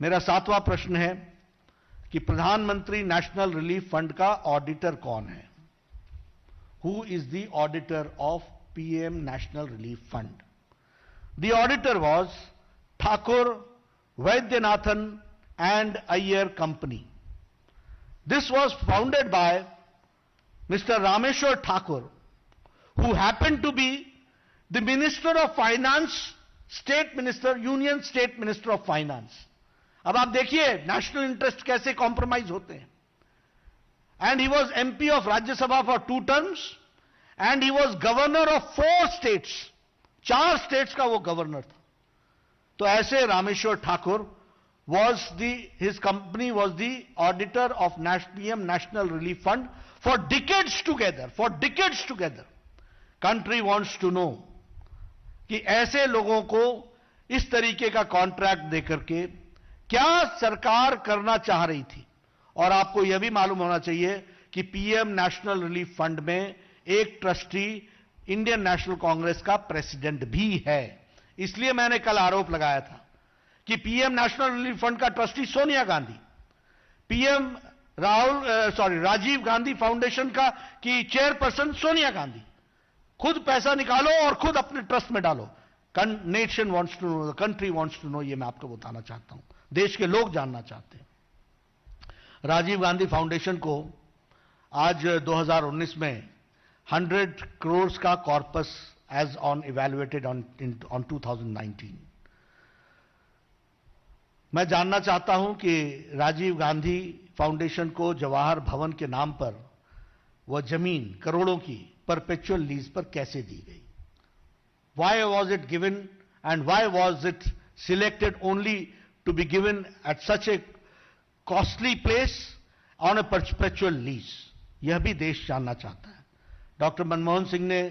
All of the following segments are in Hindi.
मेरा 7वां प्रश्न है कि प्रधानमंत्री नेशनल रिलीफ फंड का ऑडिटर कौन है? Who is the auditor of PM national relief fund? The auditor was Thakur, Vaidyanathan and Iyer Company. This was founded by Mr. Rameshwar Thakur, who happened to be the Minister of Finance, State Minister, Union State Minister of Finance. अब आप देखिए नेशनल इंटरेस्ट कैसे कॉम्प्रोमाइज होते हैं. And he was MP of Rajya Sabha for 2 terms, and he was governor of 4 states. 4 states का वो गवर्नर था. तो ऐसे Rameshwar Thakur his company was the auditor of PM National Relief Fund for decades together. Country wants to know कि ऐसे लोगों को इस तरीके का कॉन्ट्रैक्ट देकर के क्या सरकार करना चाह रही थी. और आपको यह भी मालूम होना चाहिए कि पीएम नेशनल रिलीफ फंड में एक ट्रस्टी इंडियन नेशनल कांग्रेस का प्रेसिडेंट भी है. इसलिए मैंने कल आरोप लगाया था कि पीएम नेशनल रिलीफ फंड का ट्रस्टी सोनिया गांधी, राजीव गांधी फाउंडेशन का की चेयरपर्सन सोनिया गांधी, खुद पैसा निकालो और खुद अपने ट्रस्ट में डालो. Nation wants to know, the country wants to know. ये मैं आपको बताना चाहता हूं, देश के लोग जानना चाहते हैं. राजीव गांधी फाउंडेशन को आज 2019 में 100 करोड़ का corpus as on evaluated on 2019. मैं जानना चाहता हूं कि राजीव गांधी फाउंडेशन को जवाहर भवन के नाम पर वह जमीन करोड़ों की परपेचुअल लीज पर कैसे दी गई? Why was it given and why was it selected only to be given at such a costly place on a perpetual lease? यह भी देश जानना चाहता है. डॉक्टर मनमोहन सिंह ने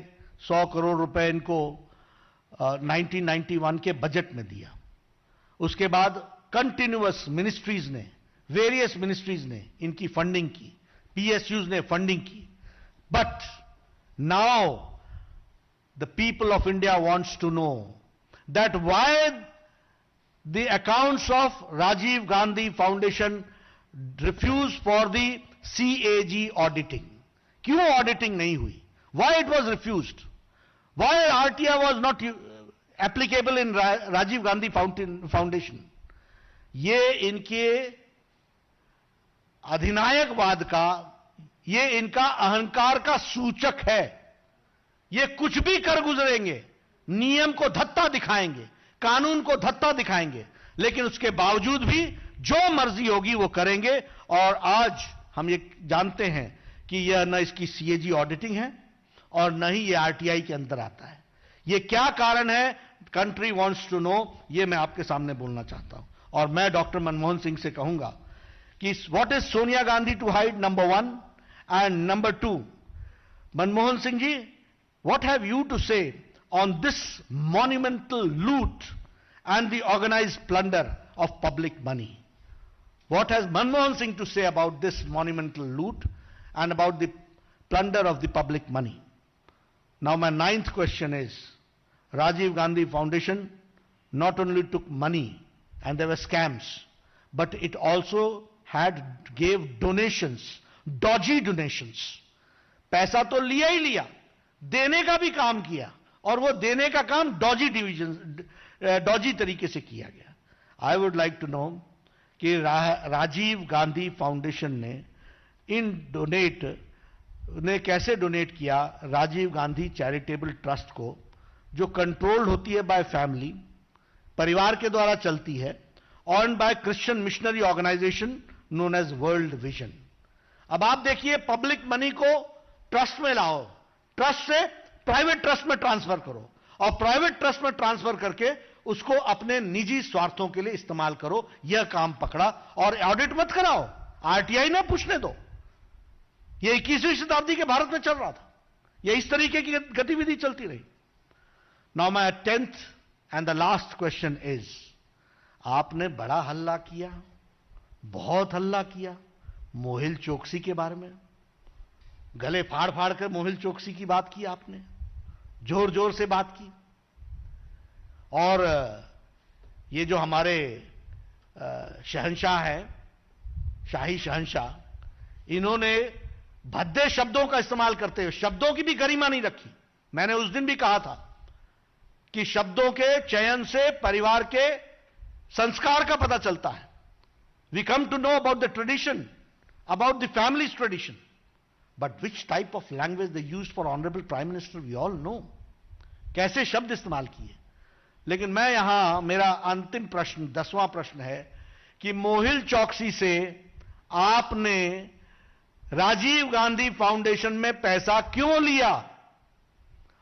100 करोड़ रुपए इनको 1991 के बजट में दिया. उसके बाद कंटिन्यूअस मिनिस्ट्रीज ने, वेरियस मिनिस्ट्रीज ने इनकी फंडिंग की, पीएसयूज ने फंडिंग की. But now the people of India wants to know that why the accounts of Rajiv Gandhi foundation refuse for the CAG auditing. क्यों ऑडिटिंग नहीं हुई? Why it was refused? Why RTI was not applicable in Rajiv Gandhi foundation? ये इनके अधिनायकवाद का, ये इनका अहंकार का सूचक है. ये कुछ भी कर गुजरेंगे, नियम को धत्ता दिखाएंगे, कानून को धत्ता दिखाएंगे, लेकिन उसके बावजूद भी जो मर्जी होगी वो करेंगे. और आज हम ये जानते हैं कि यह न इसकी सीएजी ऑडिटिंग है और न ही ये आरटीआई के अंदर आता है. ये क्या कारण है? Country wants to know. ये मैं आपके सामने बोलना चाहता हूं. और मैं डॉक्टर मनमोहन सिंह से कहूंगा कि what is Sonia Gandhi to hide, number 1, and number 2, Manmohan Singh ji, what have you to say on this monumental loot and the organised plunder of public money? What has Manmohan Singh to say about this monumental loot and about the plunder of the public money? Now my 9th question is, Rajiv Gandhi Foundation not only took money and there were scams, but it also gave donations, dodgy donations. पैसा तो लिया ही लिया, देने का भी काम किया, और वो देने का काम डॉजी तरीके से किया गया. I would like to know कि राजीव गांधी फाउंडेशन ने कैसे डोनेट किया राजीव गांधी चैरिटेबल ट्रस्ट को, जो कंट्रोल्ड होती है बाय फैमिली, परिवार के द्वारा चलती है, on by Christian missionary organisation known as world vision. अब आप देखिए, पब्लिक मनी को ट्रस्ट में लाओ, ट्रस्ट से प्राइवेट ट्रस्ट में ट्रांसफर करो, और प्राइवेट ट्रस्ट में ट्रांसफर करके उसको अपने निजी स्वार्थों के लिए इस्तेमाल करो. यह काम पकड़ा. और ऑडिट मत कराओ, आरटीआई ना पूछने दो. यह 21वीं शताब्दी के भारत में चल रहा था, यह इस तरीके की गतिविधि चलती रही. Now my 10th and the last question is, आपने बड़ा हल्ला किया, बहुत हल्ला किया मोहिल चोकसी के बारे में. गले फाड़ फाड़ कर मोहिल चोकसी की बात की आपने, जोर जोर से बात की. और ये जो हमारे शहंशाह हैं, शाही शहंशाह, इन्होंने भद्दे शब्दों का इस्तेमाल करते हुए शब्दों की भी गरिमा नहीं रखी। मैंने उस दिन भी कहा था कि शब्दों के चयन से परिवार के संस्कार का पता चलता है। We come to know about the tradition, about the families tradition, but which type of language they used for honourable prime minister we all know. कैसे शब्द इस्तेमाल किए। लेकिन मैं यहां, मेरा अंतिम प्रश्न 10वां प्रश्न है कि मोहिल चौकसी से आपने राजीव गांधी फाउंडेशन में पैसा क्यों लिया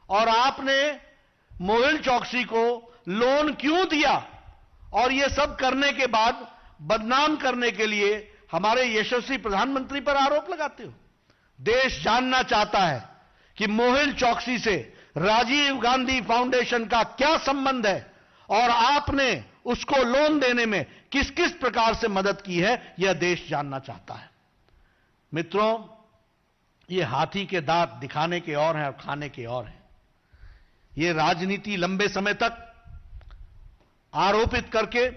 और आपने मोहिल चौकसी को लोन क्यों दिया, और यह सब करने के बाद बदनाम करने के लिए हमारे यशस्वी प्रधानमंत्री पर आरोप लगाते हो। देश जानना चाहता है कि मोहिल चौकसी से राजीव गांधी फाउंडेशन का क्या संबंध है और आपने उसको लोन देने में किस किस प्रकार से मदद की है, यह देश जानना चाहता है। मित्रों, यह हाथी के दांत दिखाने के और हैं और खाने के और हैं। यह राजनीति लंबे समय तक आरोपित करके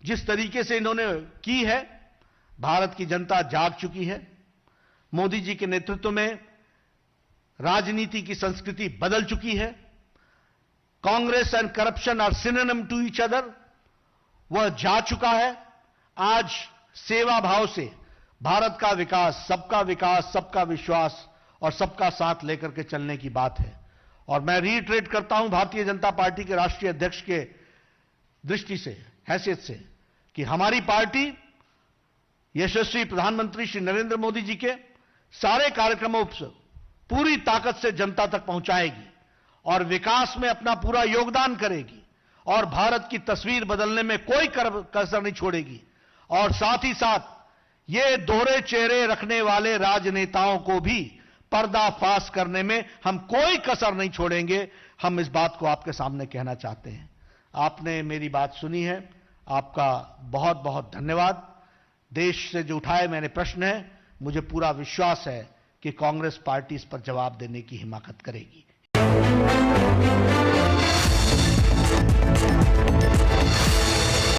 जिस तरीके से इन्होंने की है, भारत की जनता जाग चुकी है। मोदी जी के नेतृत्व में राजनीति की संस्कृति बदल चुकी है। Congress and corruption are synonym to each other, वह जा चुका है। आज सेवा भाव से भारत का विकास, सबका विश्वास और सबका साथ लेकर के चलने की बात है। और मैं रीइटरेट करता हूं भारतीय जनता पार्टी के राष्ट्रीय अध्यक्ष के दृष्टि से, हैसियत से, कि हमारी पार्टी यशस्वी प्रधानमंत्री श्री नरेंद्र मोदी जी के सारे कार्यक्रमों से पूरी ताकत से जनता तक पहुंचाएगी और विकास में अपना पूरा योगदान करेगी और भारत की तस्वीर बदलने में कोई कसर नहीं छोड़ेगी। और साथ ही साथ ये दोहरे चेहरे रखने वाले राजनेताओं को भी पर्दाफाश करने में हम कोई कसर नहीं छोड़ेंगे। हम इस बात को आपके सामने कहना चाहते हैं। आपने मेरी बात सुनी है, आपका बहुत बहुत धन्यवाद। देश से जो उठाए मैंने प्रश्न है, मुझे पूरा विश्वास है कि कांग्रेस पार्टी इस पर जवाब देने की हिम्मत करेगी।